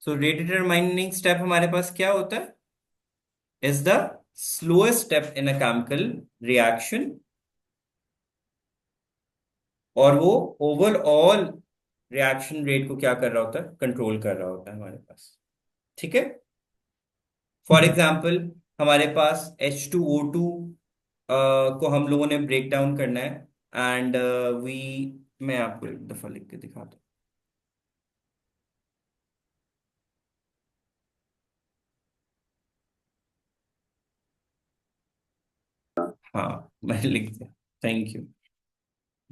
So rate determining step हमारे पास क्या होता है? Is the slowest step in a chemical reaction, और वो ओवरऑल रिएक्शन रेट को क्या कर रहा होता है? कंट्रोल कर रहा होता है हमारे पास। ठीक है। फॉर एग्जाम्पल, हमारे पास H2O2 को हम लोगों ने ब्रेक डाउन करना है, एंड वी मैं आपको एक दफा लिख के दिखाता हूँ। हाँ, मैंने लिख दिया। Thank you.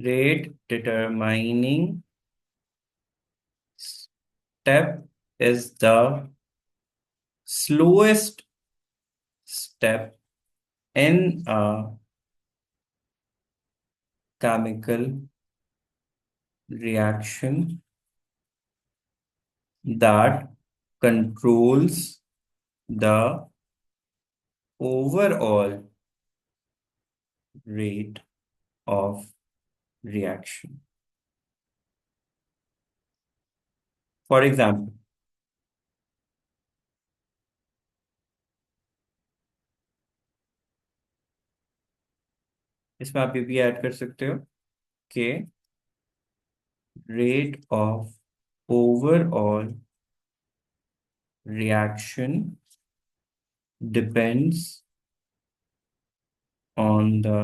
Rate determining step is the slowest step in a chemical reaction that controls the overall rate of reaction. For example, इसमें आप ये भी ऐड कर सकते हो कि rate of overall reaction depends on the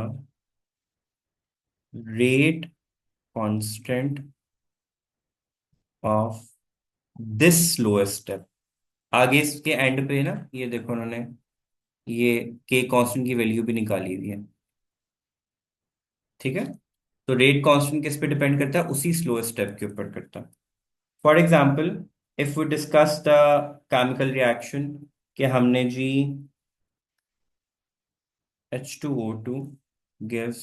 rate constant of this slowest step. आगे इसके एंड पे ना, ये देखो उन्होंने ये के कांस्टेंट की वैल्यू भी निकाली हुई है। ठीक है। तो रेट कांस्टेंट किस पे डिपेंड करता है? उसी स्लोएस्ट स्टेप के ऊपर करता है। For example, if we discuss the chemical reaction कि हमने जी H2O2 gives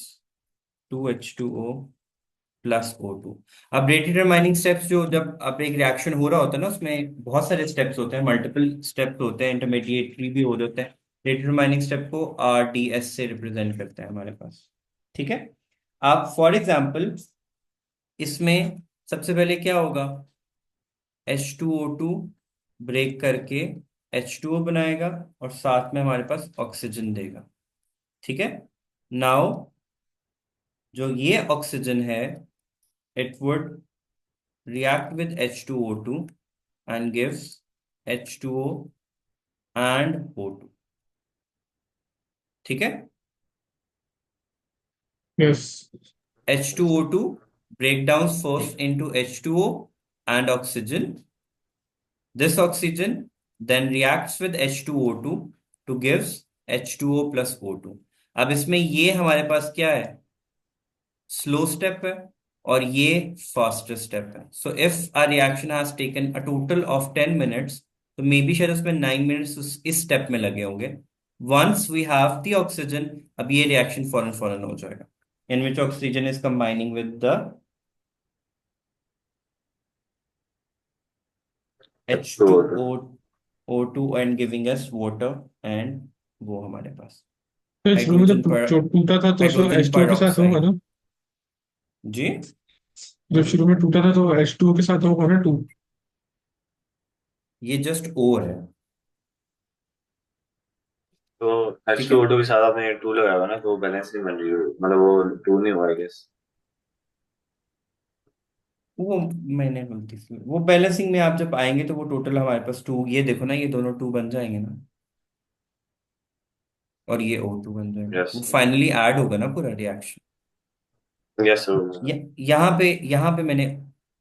2H2O plus O2। अब रेट डिटरमाइनिंग स्टेप्स, जो जब अब एक रिएक्शन हो रहा होता है ना, उसमें बहुत सारे स्टेप्स होते हैं, मल्टीपल स्टेप्स होते हैं, इंटरमीडिएटरी भी हो जाते हैं। रेट डिटरमाइनिंग स्टेप को RDS से रिप्रेजेंट करते हैं हमारे पास। ठीक है। आप फॉर एग्जांपल, इसमें सबसे पहले क्या होगा? H2O2 ब्रेक करके H2O बनाएगा और साथ में हमारे पास ऑक्सीजन देगा। ठीक है। नाउ जो ये ऑक्सीजन है, it would react with H2O2 and gives H2O and O2। ठीक है। Yes. H2O2 break down first into H2O and oxygen. This oxygen then reacts with H2O2 to gives H2O plus O2। अब इसमें ये हमारे पास क्या है? स्लो स्टेप है, और ये फास्टर स्टेप है। So if a reaction has taken a total of 10 minutes, तो मे बी शायद उसमें 9 मिनट्स इस स्टेप में लगे होंगे। Once we have the oxygen, अब ये रिएक्शन फौरन फौरन हो जाएगा, in which oxygen is combining with the तो H2O2 and giving us water, and वो हमारे पास तो शुरू में हाइड्रोजन जब पर टूटा था तो उसमें हाइड्रोजन H2O पर के साथ होगा ऑक्साइड। ना? जी। जब शुरू में टूटा था तो H2O के साथ होगा ना, टू? ये जस्ट ओर है। तो एच ठीक टू है। ओ टू के साथ आपने टू लगाया हुआ ना, तो वो बैलेंस नहीं बन रही है, मतलब वो टू नहीं हुआ, आई गेस। वो मैंने गलती से, वो बैलेंसिंग में आप जब आएंगे तो वो टोटल हमारे पास टू, ये देखो ना, ये दोनों टू बन जाएंगे ना, और ये O2 बन जाएगा, यस। वो फाइनली ऐड होगा ना पूरा रिएक्शन। Yes sir. यहाँ पे मैंने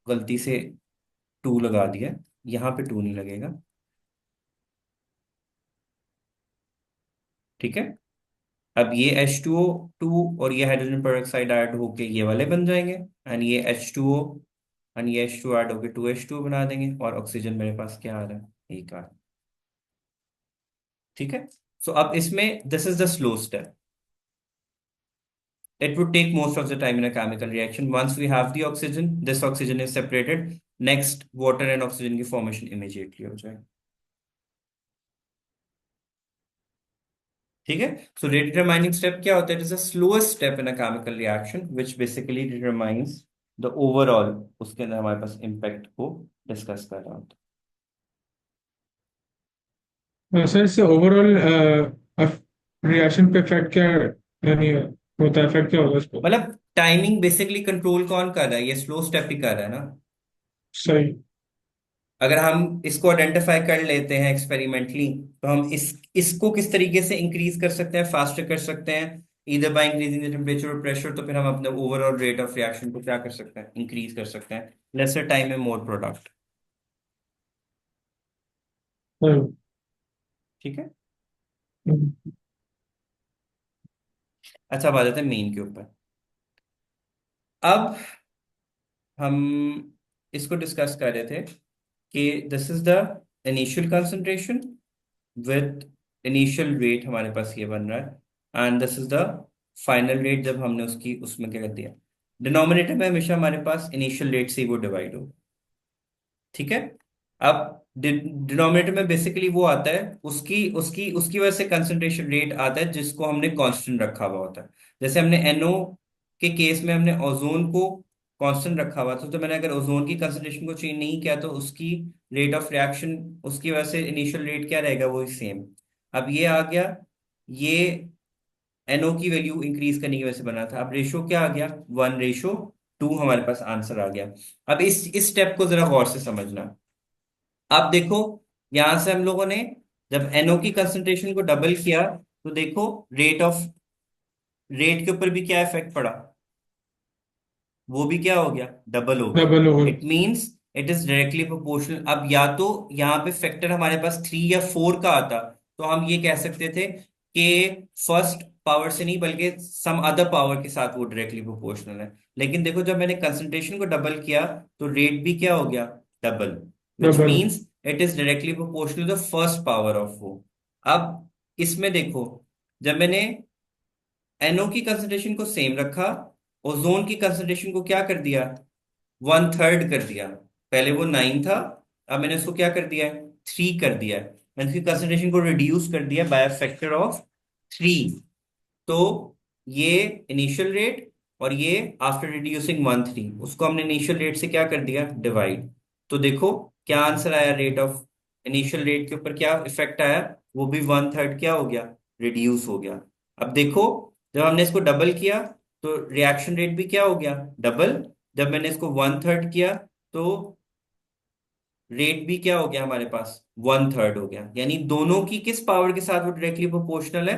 गलती से टू लगा दिया, यहाँ पे टू नहीं लगेगा। ठीक है। अब ये H2O2 और ये हाइड्रोजन पेरोक्साइड ऐड होके ये वाले बन जाएंगे, एंड ये H2O एंड ये H2 ऐड होके 2H2O बना देंगे, और ऑक्सीजन मेरे पास क्या आ रहा है? एक आ रहा है। ठीक है। सो अब इसमें this is the slow step. It would take most of the time in a chemical reaction. Once we have the oxygen, this oxygen is separated. Next, water and oxygen की formation immediately हो जाए। ठीक है। So rate determining step क्या होता है? It is the slowest step in a chemical reaction, which basically determines the overall, उसके अंदर हमारे पास impact को डिस्कस कर रहा होता है। सर इससे ओवरऑल रिएक्शन पे इफेक्ट क्या, यानी होता है, इफेक्ट क्या होगा इसको? मतलब टाइमिंग बेसिकली कंट्रोल कौन कर रहा है? ये स्लो स्टेप ही कर रहा है ना। सही। अगर हम इसको आइडेंटिफाई कर लेते हैं एक्सपेरिमेंटली, तो हम इसको किस तरीके से इंक्रीज कर सकते हैं, फास्टर कर सकते हैं, इधर बाय इंक्रीजिंग द टेम्परेचर और प्रेशर, तो फिर हम अपने ओवरऑल रेट ऑफ रिएक्शन को क्या कर सकते हैं, इंक्रीज कर सकते हैं। लेसर टाइम में मोर प्रोडक्ट। सही। ठीक है। हम्म। अच्छा, बात आते हैं मेन के ऊपर। अब हम इसको डिस्कस कर रहे थे कि this is the initial concentration with initial rate, हमारे पास ये बन रहा है, and this is the final rate जब हमने उसकी उसमें क्या कर दिया। डिनोमिनेटर में हमेशा हमारे पास इनिशियल रेट से ही वो डिवाइड हो। ठीक है। अब डिनोमिनेटर में बेसिकली वो आता है, उसकी उसकी उसकी वजह से कंसंट्रेशन रेट आता है जिसको हमने कांस्टेंट रखा हुआ होता है। जैसे हमने एनओ के केस में हमने ओजोन को कांस्टेंट रखा हुआ था, तो मैंने अगर ओजोन की कंसंट्रेशन को चेंज नहीं किया तो उसकी रेट ऑफ रिएक्शन, उसकी वजह से इनिशियल रेट क्या रहेगा, वही सेम। अब ये आ गया, ये एनओ की वैल्यू इंक्रीज करने की वजह से बना था। अब रेशो क्या आ गया, 1:2 हमारे पास आंसर आ गया। अब इस स्टेप को जरा गौर से समझना। अब देखो, यहां से हम लोगों ने जब एनओ की कंसंट्रेशन को डबल किया, तो देखो रेट के ऊपर भी क्या इफेक्ट पड़ा, वो भी क्या हो गया, डबल हो गया। Double over. It means it is directly proportional. अब या तो यहाँ पे फैक्टर हमारे पास 3 या 4 का आता, तो हम ये कह सकते थे कि फर्स्ट पावर से नहीं बल्कि सम अदर पावर के साथ वो डायरेक्टली प्रोपोर्शनल है। लेकिन देखो, जब मैंने कंसंट्रेशन को डबल किया तो रेट भी क्या हो गया, double, which double. Means it is directly proportional the first power of वो। अब इसमें देखो, जब मैंने एनओ की कंसंट्रेशन को सेम रखा, ओजोन की कंसंट्रेशन को क्या कर दिया, 1/3 कर दिया। पहले वो 9 था, अब मैंने उसको क्या कर दिया है, 3 कर दिया है। मैंने उसकी कंसंट्रेशन को रिड्यूस कर दिया बाय फैक्टर ऑफ 3। तो ये इनिशियल रेट, और ये आफ्टर रिड्यूसिंग 1/3, उसको हमने इनिशियल रेट से क्या कर दिया, डिवाइड। तो देखो क्या आंसर आया, रेट ऑफ इनिशियल रेट के ऊपर क्या इफेक्ट आया, वो भी 1/3 क्या हो गया, रिड्यूस हो गया। अब देखो, जब हमने इसको डबल किया तो रिएक्शन रेट भी क्या हो गया, डबल। जब मैंने इसको 1/3 किया तो रेट भी क्या हो गया हमारे पास, 1/3 हो गया। यानी दोनों की किस पावर के साथ वो डायरेक्टली प्रोपोर्शनल है,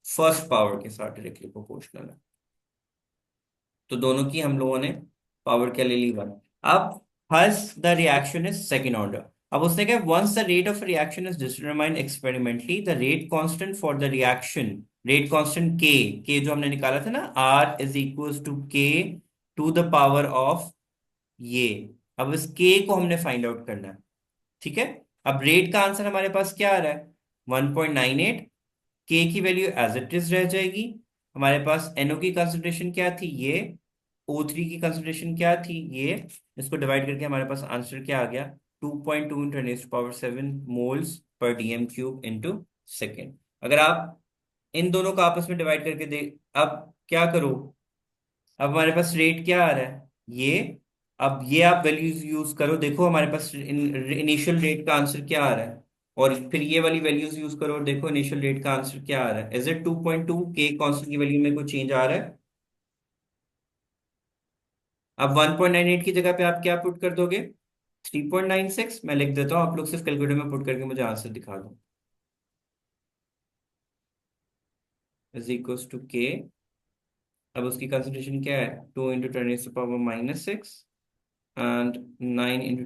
फर्स्ट पावर के साथ डायरेक्टली प्रोपोर्शनल है। तो दोनों की हम लोगों ने पावर क्या ले ली, 1। अब here's the reaction is second order. अब उसने कहा once the rate of reaction is determined experimentally, the rate constant for the reaction, rate constant के जो हमने निकाला था ना, R is equal to K to the power of ये। अब इस के को हमने फाइंड आउट करना है। ठीक है। अब रेट का आंसर हमारे पास क्या आ रहा है, 1.98। के की वैल्यू एज इट इज रह जाएगी। हमारे पास एनओ की कंसंट्रेशन क्या थी, ये। O3 की कंसंट्रेशन क्या थी, ये। इसको डिवाइड करके हमारे पास आंसर क्या आ गया, 2.2 × 10⁻⁷ moles per DM³ into second. अगर आप इन दोनों को आपस में डिवाइड करके दे, अब क्या करो, अब हमारे पास रेट क्या आ रहा है, ये। अब ये आप वैल्यूज यूज करो, देखो हमारे पास इनिशियल रेट का आंसर क्या आ रहा है, और फिर ये वाली वैल्यूज यूज करो, देखो इनिशियल रेट का आंसर क्या आ रहा है, इज इट 2.2, के कांस्टेंट की वैल्यू में कोई चेंज आ रहा है। अब 1.98 की जगह पे आप क्या पुट कर दोगे, 3.96। मैं लिख देता हूँ, आप लोग सिर्फ कैलकुलेटर में पुट करके मुझे आंसर दिखा दो। इज इक्वल्स टू के, अब उसकी कंसंट्रेशन क्या है, 2 × 10⁻⁻⁶ एंड 9 ×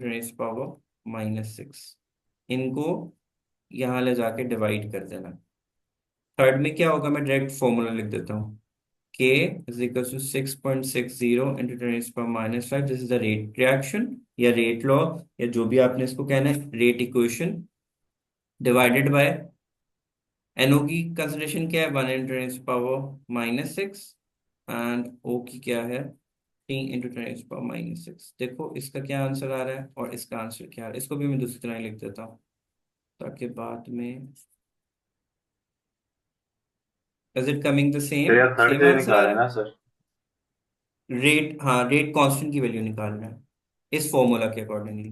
10⁻⁻�6। इनको यहाँ ले जाके डिवाइड कर देना। थर्ड में क्या होगा, मैं डायरेक्ट फॉर्मूला लिख देता हूँ, K is equal to 6.60 × 10⁻⁵ this is the rate reaction या रेट लॉ, या जो भी आपने इसको कहना है, rate equation, divided by NO की कंसंट्रेशन क्या है, 1 × 10⁻⁻⁶, एंड ओ की क्या है, 3 × 10⁻⁻⁶। देखो इसका क्या आंसर आ रहा है और इसका आंसर क्या आ रहा है, इसको भी मैं दूसरी तरह लिख देता हूँ ताकि बाद में, इज इट कमिंग द तो सेम, यार थर्ड सेम के आंसर आ निकाले रहा ना है। सर? रेट, हाँ, रेट कांस्टेंट की वैल्यू निकालना है इस फॉर्मूला के अकॉर्डिंगली।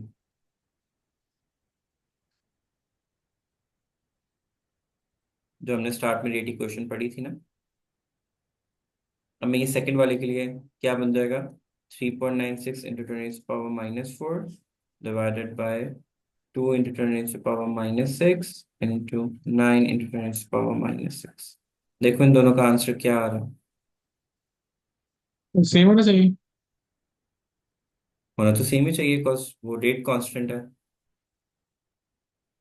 जो हमने स्टार्ट में रेट इक्वेशन पढ़ी थी ना। अब मैं ये सेकंड वाले के लिए क्या बन जाएगा, 3.96 into 10⁻⁻⁴ divided by 2 into 10⁻⁻�6 into 9 into 10⁻⁻6। देखो इन दोनों का आंसर क्या आ रहा है। सेम होना चाहिए। होना तो सेम ही चाहिए बिकॉज वो रेट कांस्टेंट है।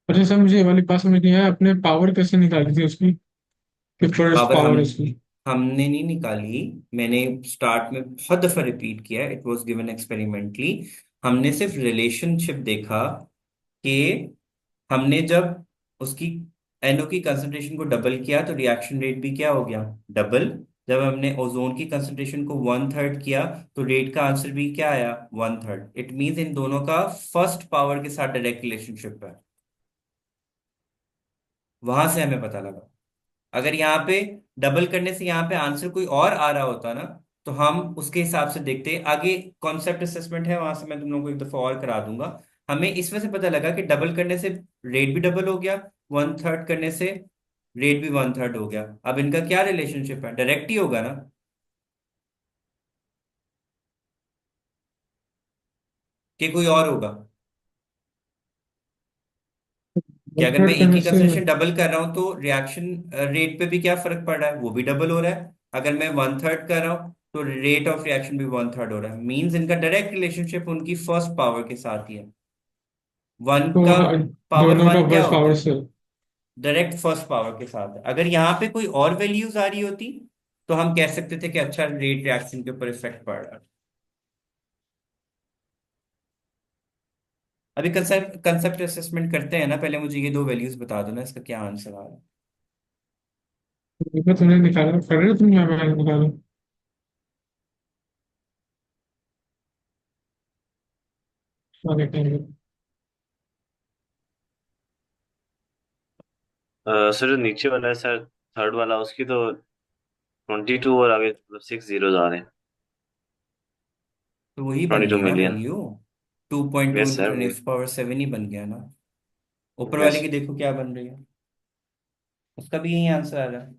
अच्छा सर, मुझे ये वाली बात समझ नहीं आया, आपने पावर कैसे निकाली थी उसकी, कि फर्स्ट पावर पावर उसकी। हमने नहीं निकाली। मैंने स्टार्ट में बहुत दफा रिपीट किया, इट वाज गिवन एक्सपेरिमेंटली। हमने सिर्फ रिलेशनशिप देखा कि हमने जब उसकी NO की कंसंट्रेशन को डबल किया तो रिएक्शन रेट भी क्या हो गया, डबल। जब हमने ओजोन की कंसंट्रेशन को 1/3 किया तो रेट का आंसर भी क्या आया, 1/3। इट मींस इन दोनों का फर्स्ट पावर के साथ डायरेक्ट रिलेशनशिप है। वहां से हमें पता लगा। अगर यहाँ पे डबल करने से यहाँ पे आंसर कोई और आ रहा होता ना, तो हम उसके हिसाब से देखते। आगे कॉन्सेप्ट असेसमेंट है, वहां से मैं तुम लोगों को एक दफा और करा दूंगा। हमें इसमें से पता लगा कि डबल करने से रेट भी डबल हो गया, 1/3 करने से रेट भी 1/3 हो गया। अब इनका क्या रिलेशनशिप है, डायरेक्ट ही होगा ना, कि कोई और होगा। कि अगर मैं थर्ड एक करने ही से। कंसंट्रेशन डबल कर रहा हूं तो रिएक्शन रेट पे भी क्या फर्क पड़ रहा है, वो भी डबल हो रहा है। अगर मैं 1/3 कर रहा हूं तो रेट ऑफ रिएक्शन भी 1/3 हो रहा है। मींस इनका डायरेक्ट रिलेशनशिप उनकी फर्स्ट पावर के साथ ही है। वन तो का पावर दोनों का वन क्या फर्स्ट होता पावर है, से। डायरेक्ट फर्स्ट पावर के साथ है। अगर यहाँ पे कोई और वैल्यूज आ रही होती तो हम कह सकते थे कि अच्छा रेट रिएक्शन के ऊपर इफेक्ट पड़ रहा है। अभी कंसेप्ट कंसेप्ट असेसमेंट करते हैं ना, पहले मुझे ये दो वैल्यूज बता दो ना, इसका क्या आंसर आ रहा है। एक बार तुमने निकाला, कर रहे हो तुम, या मैं निकालूं? आगे टाइम। सर जो नीचे वाला है सर, थर्ड वाला, उसकी तो 22 और आगे मतलब 6 जीरोज आ रहे हैं। तो वही बन 22 गई ना million. Value, 2.2 yes into sir, वही। 10⁻⁷ ही बन गया ना। ऊपर वाले यस। की देखो क्या बन रही है, उसका भी यही आंसर आ रहा है।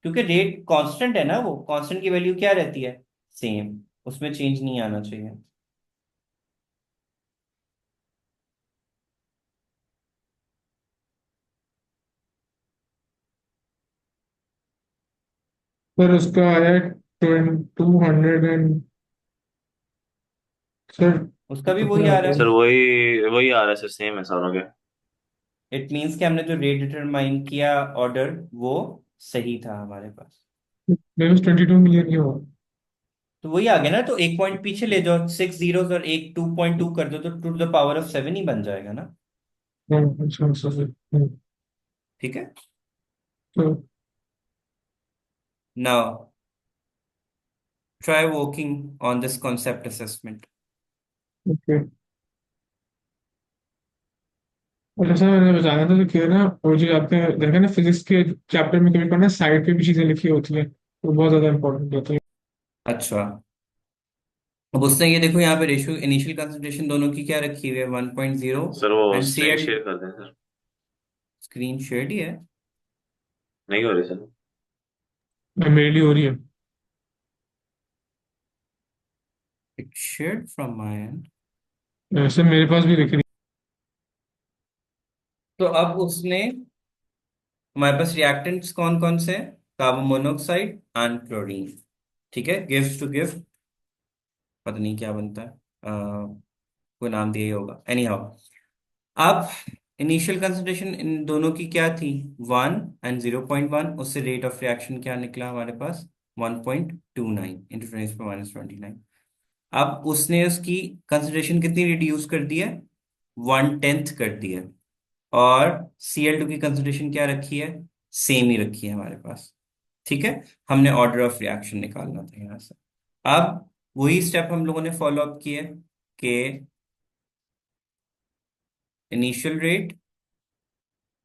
क्योंकि रेट कांस्टेंट है ना, वो कांस्टेंट की वैल्यू क्या रहती है, सेम। उसमें चेंज नहीं आना चाहिए। सर उसका आया 200 सर। उसका भी वही कितना आ आ रहा सर है। गया? वही वही आ रहा है सर, सेम है सारों के। इट मीन्स कि हमने जो रेट डिटरमाइन किया ऑर्डर, वो सही था हमारे पास। मेरे पास 22 मिलियन ही हुआ। तो वही आ गया ना, तो एक पॉइंट पीछे ले जाओ, 6 जीरोस और एक 2.2 कर दो तो टू द पावर ऑफ 7 ही बन जाएगा ना। हाँ, अच्छा अच्छा सर। ठीक है। तो now try working on this concept assessment. Okay. अच्छा सर, मैंने बताया था तो क्या ना, वो जो आपने देखा ना फिजिक्स के चैप्टर में कभी पढ़ना, साइड पे भी चीजें लिखी होती है, तो बहुत ज्यादा इंपॉर्टेंट होता है। अच्छा, अब उसने ये देखो यहाँ पे रेशियो इनिशियल कंसंट्रेशन दोनों की क्या रखी हुई है, 1.0। सर वो एंड स्क्रीन Cl शेयर कर दें सर। स्क्रीन शेयर्ड ही है। नहीं हो रही सर। मेरे लिए हो रही है। It shared from my and. Sir मेरे पास भी लिख रही तो अब उसने, हमारे पास रिएक्टेंट्स कौन कौन से हैं, कार्बन मोनोऑक्साइड एंड क्लोरीन। ठीक है, गिव्स टू गिव, पता नहीं क्या बनता है, कोई नाम दिया ही होगा, एनी हाउ। अब इनिशियल कंसंट्रेशन इन दोनों की क्या थी, 1 एंड 0.1। उससे रेट ऑफ रिएक्शन क्या निकला हमारे पास, 1.29 इंटू 10⁻⁻⁹। अब उसने उसकी कंसंट्रेशन कितनी रिड्यूस कर दी है, 1/10 कर दी है। और Cl2 की कंसंट्रेशन क्या रखी है, सेम ही रखी है हमारे पास। ठीक है, हमने ऑर्डर ऑफ रिएक्शन निकालना था यहाँ से। अब वही स्टेप हम लोगों ने फॉलो अप किए कि इनिशियल रेट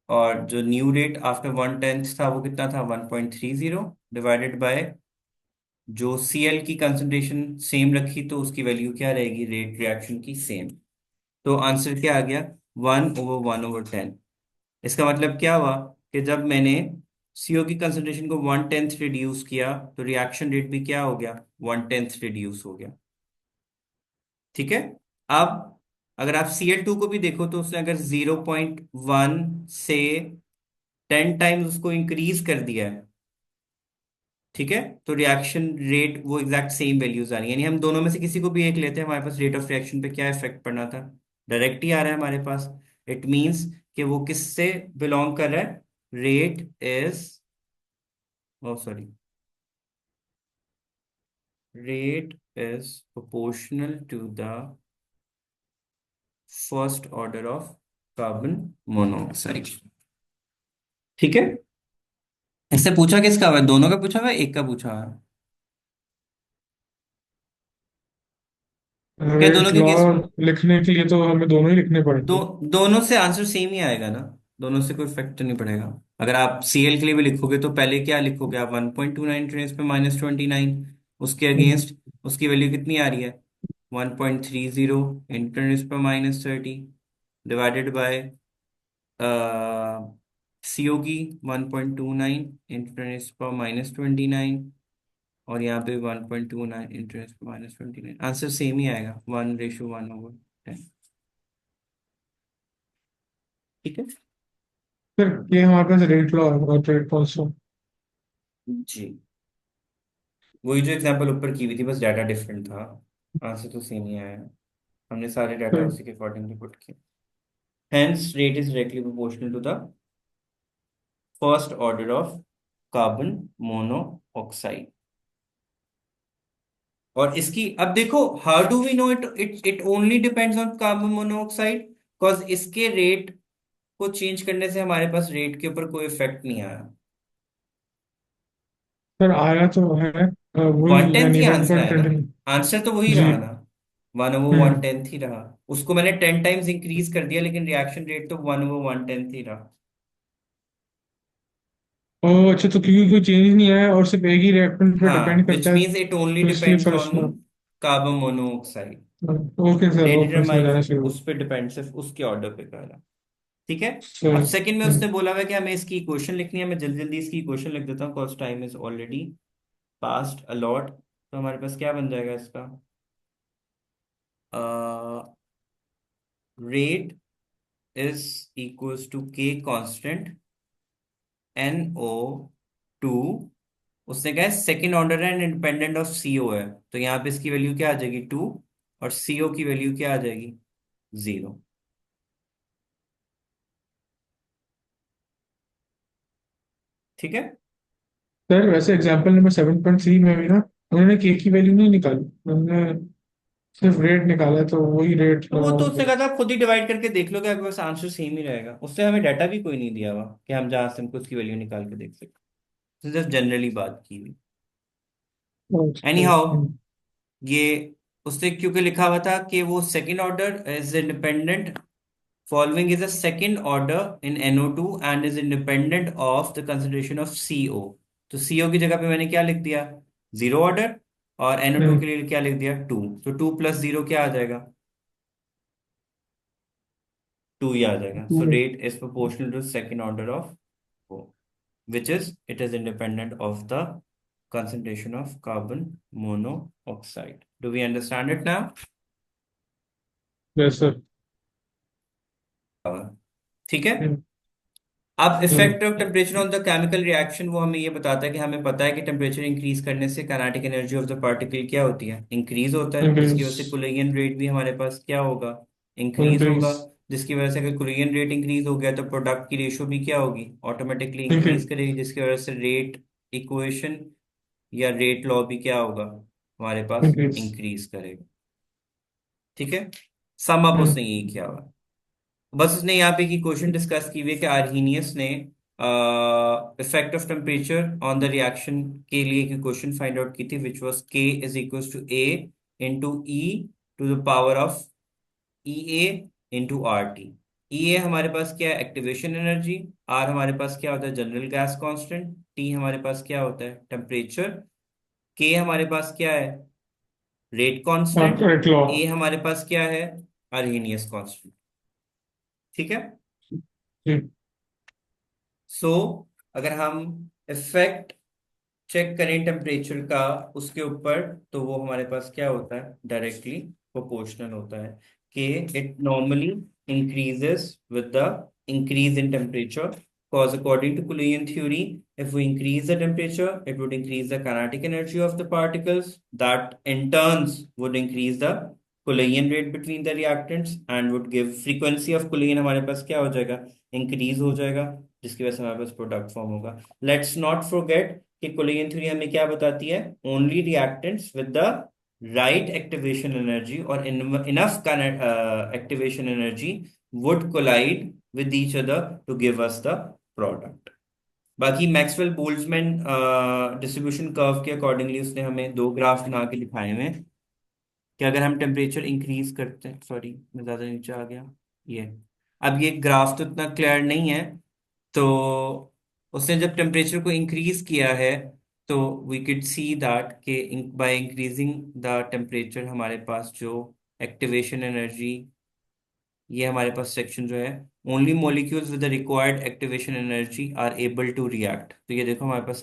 और जो न्यू रेट आफ्टर 1/10 था वो कितना था, 1.30 डिवाइडेड बाय जो Cl की कंसंट्रेशन सेम रखी तो उसकी वैल्यू क्या रहेगी, रेट रिएक्शन की सेम। तो आंसर क्या आ गया, 1/1/10। इसका मतलब क्या हुआ कि जब मैंने CO की कंसंट्रेशन को 1/10 रिड्यूस किया तो रिएक्शन रेट भी क्या हो गया, 1/10 रिड्यूस हो गया। ठीक है। अब अगर आप Cl2 को भी देखो तो उसने अगर 0.1 से 10 टाइम्स उसको इंक्रीज कर दिया है, ठीक है, तो रिएक्शन रेट वो एग्जैक्ट सेम वैल्यूज आ रही है। यानी हम दोनों में से किसी को भी एक लेते हैं, हमारे पास रेट ऑफ रिएक्शन पे क्या इफेक्ट पड़ना था, डायरेक्ट ही आ रहा है हमारे पास। इट मींस कि वो किससे बिलोंग कर रहा है, rate is, oh sorry, rate is proportional to the first order of carbon monoxide। ठीक है। इससे पूछा किसका हुआ है, दोनों का पूछा हुआ है, एक का पूछा हुआ है, क्या दोनों रेट के लॉ केस, लिखने के लिए तो हमें दोनों ही लिखने दो पड़ेंगे। दोनों से आंसर सेम ही आएगा ना, दोनों से कोई इफेक्ट नहीं पड़ेगा। अगर आप Cl के लिए भी लिखोगे तो पहले क्या लिखोगे आप, 1.29 टेन पे -29, उसके हम्म, अगेंस्ट उसकी वैल्यू कितनी आ रही है, 1.30 इंटू टेन पे -30 डिवाइडेड बाय CO की 1.29 इंटू टेन पर -29, और यहाँ पे 1.29 इंटू टेन पर -29, आंसर सेम ही आएगा, 1:1/10। ठीक है फिर ये हमारे पास रेट लॉ है और रेट कॉन्स्टेंट। जी। वही जो एग्जांपल ऊपर की हुई थी, बस डाटा डिफरेंट था, आंसर तो सेम ही आया। हमने सारे डाटा फिर उसी के अकॉर्डिंगली पुट किए। Hence rate is directly proportional to the first order of carbon monoxide. और इसकी अब देखो, how do we know it, it only depends on carbon monoxide, because इसके रेट को चेंज करने से हमारे पास रेट के ऊपर कोई इफेक्ट नहीं आया। फिर आया तो है वन वही, टेंथ यानी ही वन आंसर पॉइंट आया ना, ट्वेंटी आंसर तो वही जी। रहा ना, 1/110 ही रहा। उसको मैंने 10 टाइम्स इंक्रीज कर दिया, लेकिन रिएक्शन रेट तो 1/110 ही रहा। ओ अच्छा, तो क्योंकि कोई चेंज नहीं आया और सिर्फ एक ही रिएक्टेंट पे हाँ, डिपेंड विच करता है, मीन्स इट ओनली तो इसलिए डिपेंड्स फर्स्ट ऑन में। Carbon monoxide. Okay sir, rate okay समझ डिटरमाइंस आना चाहिए। उस पे डिपेंड, सिर्फ उसके ऑर्डर पे कर रहा। ठीक है। अब सर सेकंड में उसने बोला हुआ है कि हमें इसकी इक्वेशन लिखनी है। मैं जल्दी जल्दी इसकी इक्वेशन लिख देता हूँ, cause time is already past a lot. तो हमारे पास क्या बन जाएगा इसका, rate is equals to K constant NO2। उसने कहा है सेकेंड ऑर्डर है एंड इंडिपेंडेंट ऑफ CO है, तो यहाँ पे इसकी वैल्यू क्या आ जाएगी, 2, और CO की वैल्यू क्या आ जाएगी, 0। ठीक है। सर वैसे एग्जांपल नंबर 7.3 में भी ना उन्होंने के की वैल्यू नहीं निकाली, उन्होंने सिर्फ रेट निकाला, तो वही रेट तो वो तो उसने कहा था आप खुद ही डिवाइड करके देख लो कि आपके पास आंसर सेम ही रहेगा। उससे हमें डाटा भी कोई नहीं दिया हुआ कि हम जहां से हमको उसकी वैल्यू निकाल के देख सकते, जस्ट जनरली बात की हुई। एनी हाउ, ये उससे क्योंकि लिखा हुआ था कि वो second order is independent, following is a second order in NO2 and is independent of the concentration of CO। तो CO की जगह पे मैंने क्या लिख दिया, जीरो ऑर्डर, और NO2 के लिए क्या लिख दिया, 2। तो 2 + 0 क्या आ जाएगा, 2 ही आ जाएगा। So rate is proportional to second order of O, which is it is independent of the concentration of carbon monoxide। Do we understand it now? Yes sir. ठीक है। अब effect of temperature on the chemical reaction, वो हमें ये बताता है कि हमें पता है कि टेम्परेचर इंक्रीज करने से kinetic energy of the particle क्या होती है, इंक्रीज होता है, जिसकी वजह से कोलिजन रेट भी हमारे पास क्या होगा, इंक्रीज इंक्रीज होगा। जिसकी वजह से अगर कोलिजन रेट इंक्रीज हो गया तो प्रोडक्ट की रेशियो भी क्या होगी, ऑटोमेटिकली इंक्रीज इंक्रीज करेगी, जिसकी वजह से रेट इक्वेशन या रेट लॉ भी क्या होगा, हमारे पास इंक्रीज। इंक्रीज करेगा। ठीक है। सम अप उसने यही किया हुआ। बस उसने यहाँ पे की क्वेश्चन डिस्कस की हुई है कि आर्हीनियस ने effect of temperature on the reaction के लिए एक क्वेश्चन फाइंड आउट की थी, which was K is equal to A into E to the power of EA into RT। EA हमारे पास क्या है, एक्टिवेशन एनर्जी, R हमारे पास क्या होता है, जनरल गैस कांस्टेंट, T हमारे पास क्या होता है, टेम्परेचर, K हमारे पास क्या है, rate constant, rate law. A हमारे पास क्या है, आर्हीनियस कांस्टेंट। ठीक है। जी। सो अगर हम इफेक्ट चेक करें टेम्परेचर का उसके ऊपर, तो वो हमारे पास क्या होता है, डायरेक्टली प्रोपोर्शनल होता है कि it normally increases with the increase in temperature, cause according to Coulomb theory, if we increase the temperature, it would increase the kinetic energy of the particles, that in turns would increase the Coulomb rate between the reactants and would give frequency of Coulomb हमारे पास क्या हो जाएगा, increase हो जाएगा, जिसकी वजह से हमारे पास प्रोडक्ट फॉर्म होगा। लेट्स नॉट फॉरगेट कि कोलिगन थ्योरी हमें क्या बताती है, only reactants with the right activation energy और enough activation energy would collide with each other to give us the product. बाकी मैक्सवेल बोल्ट्जमैन डिस्ट्रीब्यूशन कर्व के accordingly उसने हमें दो ग्राफ बना के दिखाए हुए हैं कि अगर हम टेम्परेचर इंक्रीज करते हैं, सॉरी मैं ज्यादा नीचे आ गया, ये अब ये ग्राफ तो इतना क्लियर नहीं है, तो उसने जब टेम्परेचर को इंक्रीज किया है तो वी कैन सी दैट कि बाय इंक्रीजिंग द टेम्परेचर हमारे पास जो एक्टिवेशन एनर्जी, ये हमारे पास सेक्शन जो है, only molecules with the required activation energy are able to react. तो ये देखो हमारे पास